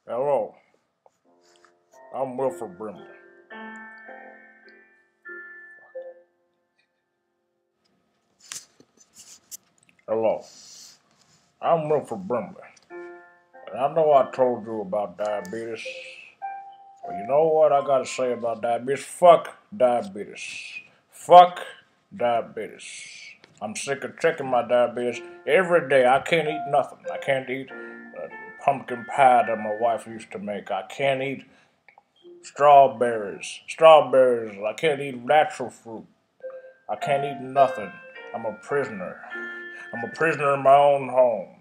Hello, I'm Wilford Brimley. Hello, I'm Wilford Brimley. And I know I told you about diabetes, but you know what I gotta say about diabetes? Fuck diabetes. Fuck diabetes. I'm sick of checking my diabetes every day. I can't eat nothing. I can't eat pumpkin pie that my wife used to make. I can't eat strawberries. Strawberries. I can't eat natural fruit. I can't eat nothing. I'm a prisoner. I'm a prisoner in my own home.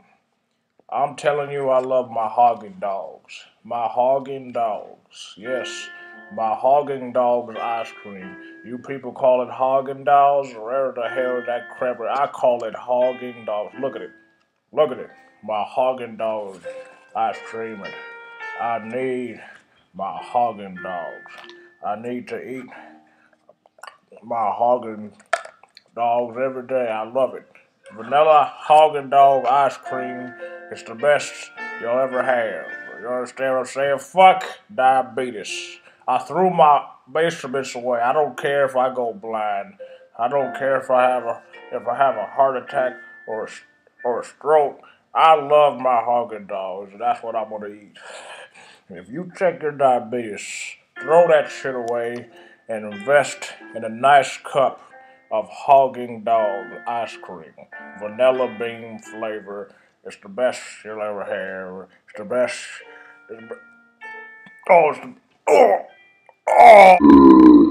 I'm telling you, I love my hogging dogs. My hogging dogs. Yes, my hogging dogs ice cream. You people call it hogging dogs, or whatever the hell is that crap. I call it hogging dogs. Look at it. Look at it. My hogging dogs ice cream. And I need my hogging dogs. I need to eat my hogging dogs every day. I love it. Vanilla Haagen Dazs ice cream is the best you'll ever have. You understand what I'm saying? Fuck diabetes. I threw my instruments away. I don't care if I go blind. I don't care if I have a heart attack or a stroke. I love my Haagen Dazs, and that's what I'm gonna eat. If you check your diabetes, throw that shit away and invest in a nice cup of Hogging Dog ice cream. Vanilla bean flavor. It's the best you'll ever have. It's the best. It's the, oh, it's the, oh, oh.